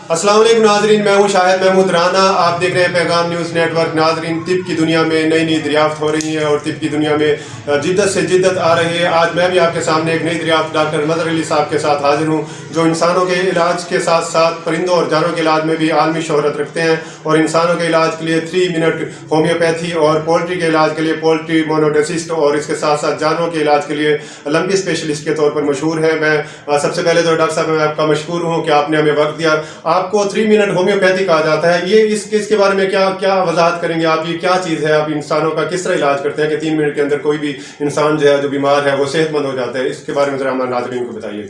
अस्सलाम वालेकुम नाजरीन, मैं हूं शाहिद महमूद राना। आप देख रहे हैं पैगाम न्यूज़ नेटवर्क। नाजरीन, तिब की दुनिया में नई नई दरियाफ्त हो रही है और तिब की दुनिया में जिद्दत से जिद्दत आ रही है। आज मैं भी आपके सामने एक नई दरियाफ्त डॉक्टर मज़हर अली साहब के साथ हाजिर हूं, जो इंसानों के इलाज के साथ साथ परिंदों और जानवरों के इलाज में भी आलमी शोहरत रखते हैं और इंसानों के इलाज के लिए 3 मिनट होम्योपैथी और पोल्ट्री के इलाज के लिए पोल्ट्री मोनोडेसिस्ट और इसके साथ साथ जानवरों के इलाज के लिए लंबी स्पेशलिस्ट के तौर पर मशहूर है। मैं सबसे पहले तो डॉक्टर साहब मैं आपका मशकूर हूँ कि आपने हमें वक्त दिया। आपको 3 मिनट होम्योपैथी कहा जाता है, ये इसके बारे में क्या वजाहत करेंगे आप? ये क्या चीज़ है? आप इंसानों का किस तरह इलाज करते हैं कि 3 मिनट के अंदर कोई भी इंसान जो है जो बीमार है वो सेहतमंद हो जाता है? इसके बारे में ज़रा हमारे नाज़रीन को बताइए।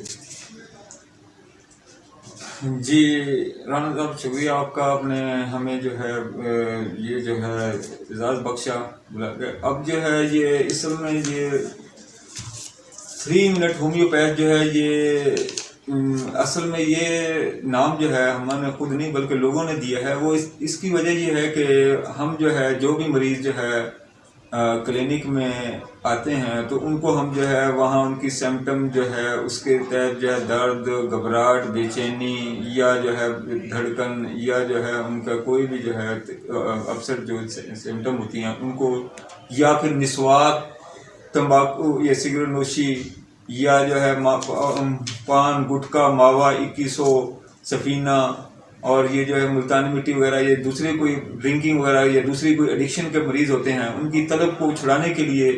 जी राना साहब, शुक्रिया आपका, आपने हमें जो है ये जो है एजाज़ बख्शा। अब जो है ये इस में ये 3 मिनट होम्योपैथ जो है ये असल में ये नाम जो है हमने खुद नहीं बल्कि लोगों ने दिया है। वो इसकी वजह ये है कि हम जो है जो भी मरीज़ जो है क्लिनिक में आते हैं तो उनको हम जो है वहाँ उनकी सिम्टम जो है उसके तहत जो है दर्द, घबराहट, बेचैनी या जो है धड़कन या जो है उनका कोई भी जो है अक्सर जो सिम्टम होती हैं उनको, या फिर निस्वाक, तंबाकू या सिगरेट नोशी, या जो है पान, गुटखा, मावा, 2100, सफीना और ये जो है मुल्तानी मिट्टी वगैरह, ये दूसरे कोई ड्रिंकिंग वगैरह या दूसरी कोई एडिक्शन के मरीज़ होते हैं, उनकी तलब को छुड़ाने के लिए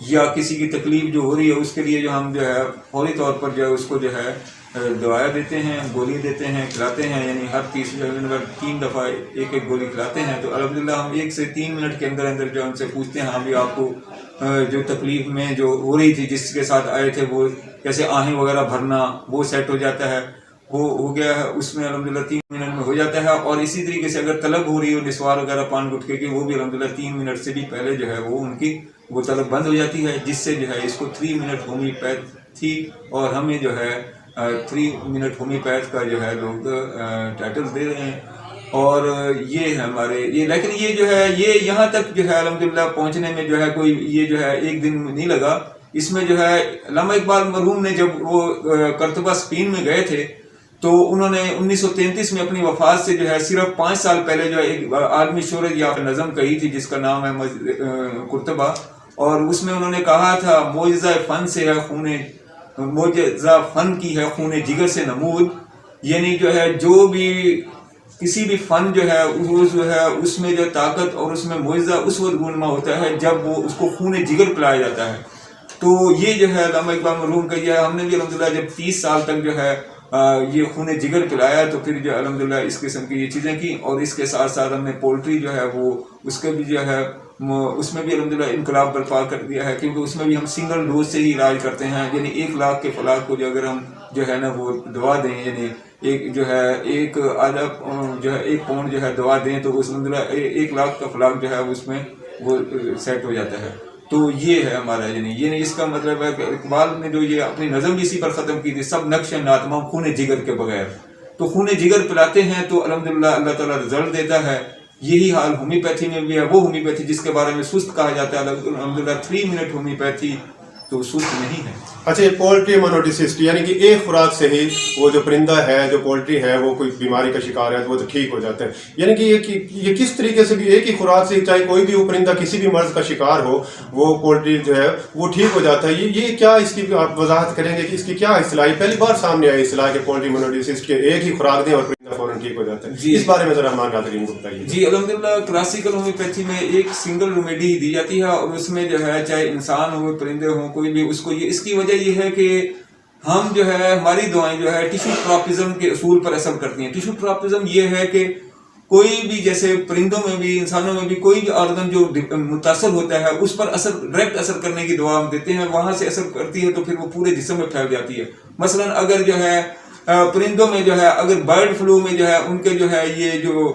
या किसी की तकलीफ जो हो रही है उसके लिए जो हम जो है फौरी तौर पर जो है उसको जो है दवाएं देते हैं, गोली देते हैं, खिलाते हैं। यानी हर 30 मिनट में 3 दफ़ा एक गोली खिलाते हैं। तो अल्हम्दुलिल्लाह हम 1 से 3 मिनट के अंदर अंदर जो उनसे पूछते हैं हाँ भी आपको जो तकलीफ में जो हो रही थी, जिसके साथ आए थे, वो जैसे आहें वगैरह भरना, वो सेट हो जाता है, वो हो गया है, उसमें अल्हम्दुलिल्लाह 3 मिनट में हो जाता है। और इसी तरीके से अगर तलब हो रही हो निस्वार वगैरह, पान गुटखे की, वो भी अल्हम्दुलिल्लाह 3 मिनट से भी पहले जो है वो उनकी वो तलब बंद हो जाती है, जिससे जो है इसको 3 मिनट होम्योपैथी और हमें जो है 3 मिनट होम्योपैथ का जो है लोग टाइटल दे रहे हैं। और ये है हमारे ये, लेकिन ये जो है ये यहाँ तक जो है अल्हम्दुलिल्लाह पहुँचने में जो है कोई ये जो है एक दिन नहीं लगा। इसमें जो है अल्लामा इकबाल मरहूम ने जब वो करतबा स्पेन में गए थे तो उन्होंने 1933 में अपनी वफात से जो है सिर्फ 5 साल पहले जो है एक आलमी शोहरत या नज़म कही थी जिसका नाम है कुर्तबा, और उसमें उन्होंने कहा था मोजा फन से है खूने, मोजा फन की है खूने जिगर से नमूद। यानी जो है जो भी किसी भी फन जो है वो जो है उसमें जो ताकत और उसमें मोजा उस वक्त गुनमा होता है जब वो उसको खूने जिगर पिलाया जाता है। तो ये जो है अल्लामा इकबाल मरहूम का यह हमने भी अल्हम्दुलिल्लाह जब 30 साल तक जो है ये खूने जिगर पिलाया तो फिर जो अल्हम्दुलिल्लाह इस किस्म की ये चीज़ें की। और इसके साथ साथ हमने पोल्ट्री जो है वो उसके भी जो है उसमें भी अल्हम्दुलिल्लाह इनकलाब बर्पा कर दिया है, क्योंकि उसमें भी हम सिंगल डोज से ही इलाज करते हैं। यानी 1 लाख के फलाक को जो अगर हम जो है ना वो दवा दें, यानी एक जो है एक आधा जो है 1 पाउंड जो है दवा दें तो उस अल्हम्दुलिल्लाह 1 लाख का फलाक जो है उसमें वो सेट हो जाता है। तो ये है हमारा, यानी इसका मतलब है कि इकबाल ने जो ये अपनी नज़म इसी पर ख़त्म की थी, सब नक्श नातमा खूने जिगर के बगैर। तो खूने जिगर पिलाते हैं तो अल्हम्दुलिल्लाह अल्लाह ताला रिजल्ट देता है। यही हाल होम्योपैथी में भी है। वो होम्योपैथी जिसके बारे में सुस्त कहा जाता है, अल्हम्दुलिल्लाह 3 मिनट होम्योपैथी तो सुस्त नहीं है। अच्छा, ये पोल्ट्री मोनोडेसिस्ट यानी कि एक खुराक से ही वो जो परिंदा है, जो पोल्ट्री है, वो कोई बीमारी का शिकार है तो वो तो ठीक हो जाता है। यानी कि ये किस तरीके से भी एक ही खुराक से, चाहे कोई भी वो परिंदा किसी भी मर्ज का शिकार हो, वो पोल्ट्री जो है वो ठीक हो जाता है। ये क्या इसकी आप वजाहत करेंगे कि इसकी क्या इस्लाह? पहली बार सामने आई इस्लाह के पोल्ट्री मोनोडेसिस्ट के एक ही खुराक दें और परिंदा फौरन ठीक हो जाता है। इस बारे में जरा हमारे नाज़रीन को बताइए। जी अल्हम्दुलिल्लाह क्लासिकल होम्योपैथी में एक सिंगल रेमेडी दी जाती है और उसमें जो है चाहे इंसान हो, परिंदे हों, कोई भी, उसको ये इसकी वजह ये है कि हम जो है हमारी दवाएं जो है टिश्यू ट्रॉपिज्म के असूल पर असर करती हैं। टिश्यू ट्रॉपिज्म ये है कि कोई भी, जैसे परिंदों में भी इंसानों में भी कोई भी ऑर्गन जो मुतासर होता है उस पर असर, डायरेक्ट असर करने की दवा हम देते हैं, वहां से असर करती है तो फिर वो पूरे जिस्म में फैल जाती है। मसलन अगर जो है परिंदों में जो है अगर बर्ड फ्लू में जो है उनके जो है ये जो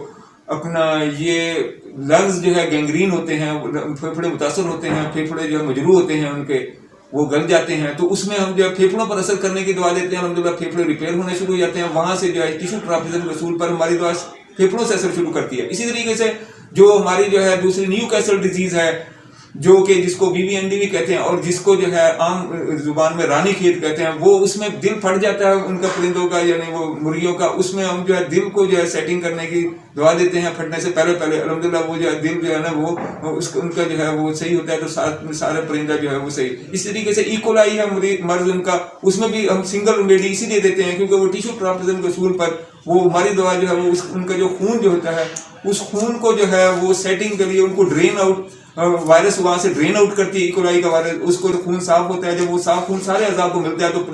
अपना ये लंग्स जो है गैंग्रीन होते हैं, फेफड़े मुतासर होते हैं, फेफड़े जो है मजरू होते हैं उनके, वो गल जाते हैं, तो उसमें हम जो है फेफड़ों पर असर करने की दवा देते हैं। अल्हम्दुलिल्लाह फेफड़े रिपेयर होने शुरू हो जाते हैं। वहां से जो है टिश्यू ट्रॉपिज्म के असूल पर हमारी दवा फेफड़ों से असर शुरू करती है। इसी तरीके से जो हमारी जो है दूसरी न्यूकैसल डिजीज है, جو کہ جس کو VVND بھی کہتے ہیں اور جس کو جو ہے عام زبان میں رانی کھیت کہتے ہیں، وہ اس میں دل پھٹ جاتا ہے ان کا پرندوں کا، یعنی وہ مرغیوں کا، اس میں ہم جو ہے دل کو جو ہے سیٹنگ کرنے کی دعا دیتے ہیں پھٹنے سے پہلے الحمدللہ وہ جو ہے دل جو ہے نا وہ ان کا جو ہے وہ صحیح ہوتا ہے، تو سارے پرندہ جو ہے وہ صحیح. اس طریقے سے ایکولائی ہے مرض ان کا، اس میں بھی ہم سنگل ریمیڈی اسی لیے دیتے ہیں کیونکہ وہ ٹیشو ٹرانسفیوژن کے اصول پر وہ ہماری دوا جو ہے وہ ان کا جو خون جو ہوتا ہے اس خون کو جو ہے وہ سیٹنگ کے لیے ان کو ڈرین آؤٹ، وائرس وہاں سے ڈرین آؤٹ کرتی ہے ایکولائی کا وائرس، اس کو خون صاف ہوتا ہے، جب وہ صاف خون سارے اعضاء کو ملتا ہے تو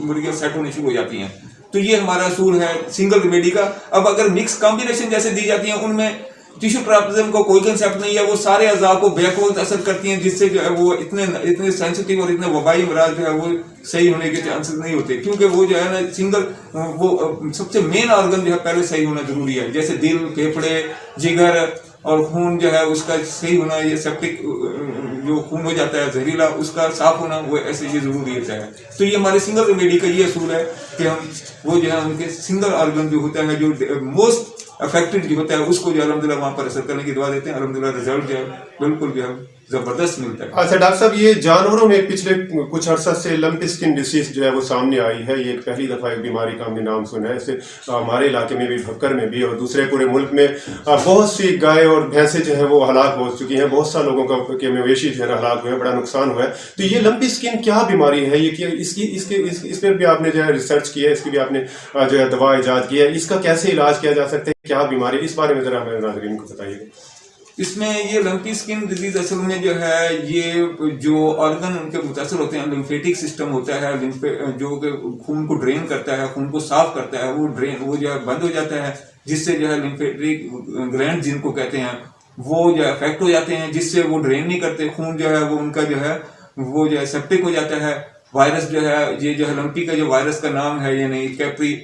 مرغیاں سیٹ ہونے شروع ہو جاتی ہیں. تو یہ ہمارا اصول ہے سنگل ریمیڈی کا. اب اگر مکس کمبینیشن جیسے دی جاتی ہیں ان میں ٹیشو ٹرانسفیوژن کو کوئی کنسیپٹ نہیں ہے، وہ سارے اعضاء کو بیک وقت اثر کرتی ہیں، جس سے جو ہے وہ اتنے سینسٹیو اور اتنے وبائی امراض جو ہے وہ صحیح ہونے کے چانسز نہیں ہوتے، کیونکہ وہ جو ہے نا سنگل وہ سب سے مین آرگن جو ہے پہلے صحیح ہونا ضروری ہے، جیسے دل، پھیپھڑے، جگر اور خون جو ہے اس کا صحیح ہونا، یہ سیپٹک جو خون ہو جاتا ہے زہریلا اس کا صاف ہونا، وہ ایسے یہ ضروری ہوتا ہے. تو یہ ہمارے سنگل ریمیڈی کا یہ اصول ہے کہ ہم وہ جو ہے ان کے سنگل آرگن جو ہوتا ہے جو موسٹ افیکٹڈ جو ہوتا ہے اس کو جو الحمدللہ وہاں پر اثر کرنے کی دعا دیتے ہیں. الحمدللہ رزلٹ جو ہے بالکل جو ہے زبردست ملتا ہے. اچھا ڈاکٹر صاحب، یہ جانوروں میں پچھلے کچھ عرصہ سے لمپی اسکن ڈیسیز جو ہے وہ سامنے آئی ہے، یہ پہلی دفعہ ایک بیماری کا ہم نے نام سنا ہے. اسے ہمارے علاقے میں بھی، بھکر میں بھی اور دوسرے پورے ملک میں بہت سی گائے اور بھینسیں جو ہیں وہ ہلاک ہو چکی ہیں، بہت سا لوگوں کے مویشی جو ہے ہلاک ہوئے، بڑا نقصان ہوا ہے. تو یہ لمپی اسکن کیا بیماری ہے؟ یہ اس پر بھی آپ نے جو ہے ریسرچ کی ہے، اس کی بھی آپ نے جو ہے دوا ایجاد کی ہے، اس کا کیسے علاج کیا جا سکتا ہے، کیا بیماری، اس بارے میں ذرا ہمارے ناظرین کو بتائیے. اس میں یہ لمپی اسکن ڈیزیز اصل میں جو ہے یہ جو آرگن ان کے متاثر ہوتے ہیں، لمفیٹک سسٹم ہوتا ہے جو کہ خون کو ڈرین کرتا ہے، خون کو صاف کرتا ہے، وہ جو ہے بند ہو جاتا ہے، جس سے جو ہے لمفیٹک گلینڈ جن کو کہتے ہیں وہ جو ہے افیکٹ ہو جاتے ہیں، جس سے وہ ڈرین نہیں کرتے خون جو ہے وہ ان کا جو ہے وہ جو ہے سیپٹک ہو جاتا ہے. وائرس جو ہے یہ جو ہے لمپی کا جو وائرس کا نام ہے، یعنی کیپری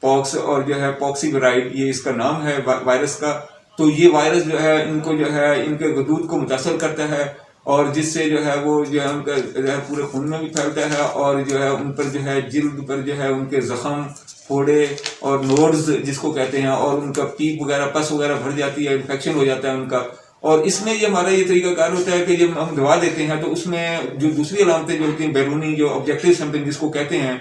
پاکس اور جو ہے پاکسی ویرائڈ، یہ اس کا نام ہے وائرس کا. تو یہ وائرس جو ہے ان کو جو ہے ان کے غدود کو متاثر کرتا ہے اور جس سے جو ہے وہ جو ہے ان کا پورے خون میں بھی پھیلتا ہے اور جو ہے ان پر جو ہے جلد پر جو ہے ان کے زخم، پھوڑے اور نوڈز جس کو کہتے ہیں، اور ان کا پیپ وغیرہ، پس وغیرہ بھر جاتی ہے، انفیکشن ہو جاتا ہے ان کا. اور اس میں یہ ہمارا یہ طریقہ کار ہوتا ہے کہ جب ہم دوا دیتے ہیں تو اس میں جو دوسری علامتیں جو ہوتی ہیں بیرونی جو آبجیکٹیو سمپٹم جس کو کہتے ہیں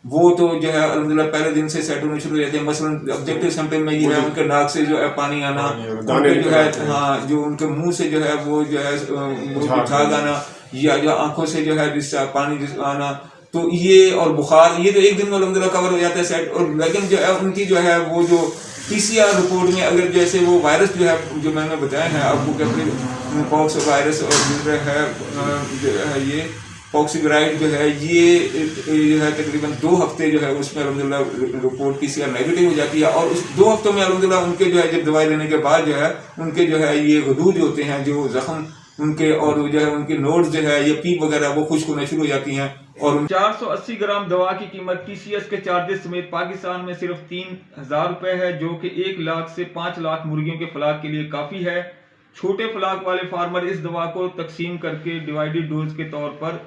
وہ تو جو ہے الحمدللہ پہلے دن سے سیٹ ہونے شروع ہو جاتے ہیں. مثلا آبجیکٹیو سمپٹم میں یہ ہے ان کے ناک سے جو ہے پانی آنا، ان کے جو ہے ہاں جو ان کے منہ سے جو ہے وہ جو ہے جھاگ آنا، یا جو آنکھوں سے جو ہے جس سے پانی آنا، تو یہ اور بخار، یہ تو ایک دن میں الحمدللہ کور ہو جاتا ہے سیٹ. اور لیکن جو ہے ان کی جو ہے وہ جو PCR رپورٹ میں اگر جیسے وہ وائرس جو ہے جو میں نے بتایا ہے آپ کو کہ پاکس وائرس اور جو ہے یہ پاکسی ویرائڈ جو ہے یہ جو ہے تقریباً 2 ہفتے جو ہے اس میں الحمدللہ رپورٹ PCR نیگیٹو ہو جاتی ہے. اور اس 2 ہفتوں میں الحمدللہ ان کے جو ہے جب دوائی لینے کے بعد جو ہے ان کے جو ہے یہ غدود جو ہوتے ہیں، جو زخم ان کے اور جو ہے ان کے نوڈز جو ہے یہ پیپ وغیرہ وہ خشک ہونے شروع ہو جاتی ہیں. اور 480 گرام دوا کی قیمت TCS کے چارجز سمیت پاکستان میں صرف 3000 روپے ہے، جو کہ 1 لاکھ سے 5 لاکھ مرغیوں کے فلاک کے لیے کافی ہے. چھوٹے فلاک والے فارمر اس دوا کو تقسیم کر کے ڈیوائیڈڈ ڈوز کے طور پر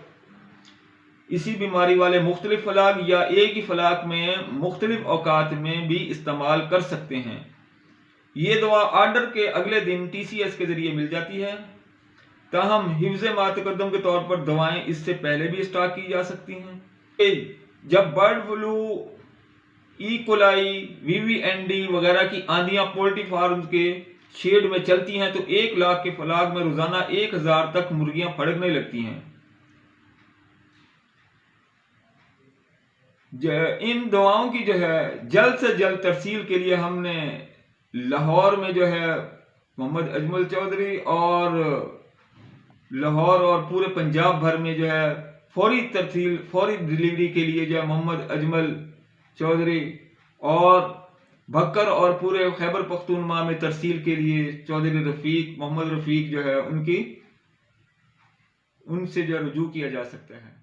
اسی بیماری والے مختلف فلاک یا ایک ہی فلاک میں مختلف اوقات میں بھی استعمال کر سکتے ہیں. یہ دوا آرڈر کے اگلے دن TCS کے ذریعے مل جاتی ہے. تاہم حفظ ما تقدم کے طور پر دوائیں اس سے پہلے بھی اسٹاک کی جا سکتی ہیں. جب برڈ فلو، ایکولائی، VVND وغیرہ کی آندیاں پولٹری فارم کے شیڈ میں چلتی ہیں تو 1 لاکھ کے فلاک میں روزانہ 1000 تک مرغیاں پھڑکنے لگتی ہیں. ان دواؤں کی جو ہے جلد سے جلد ترسیل کے لیے ہم نے لاہور میں جو ہے محمد اجمل چودھری اور لاہور اور پورے پنجاب بھر میں جو ہے فوری ڈیلیوری کے لیے جو ہے محمد اجمل چودھری، اور بھکر اور پورے خیبر پختونخوا میں ترسیل کے لیے چودھری رفیق، محمد رفیق جو ہے ان سے جو رجوع کیا جا سکتا ہے.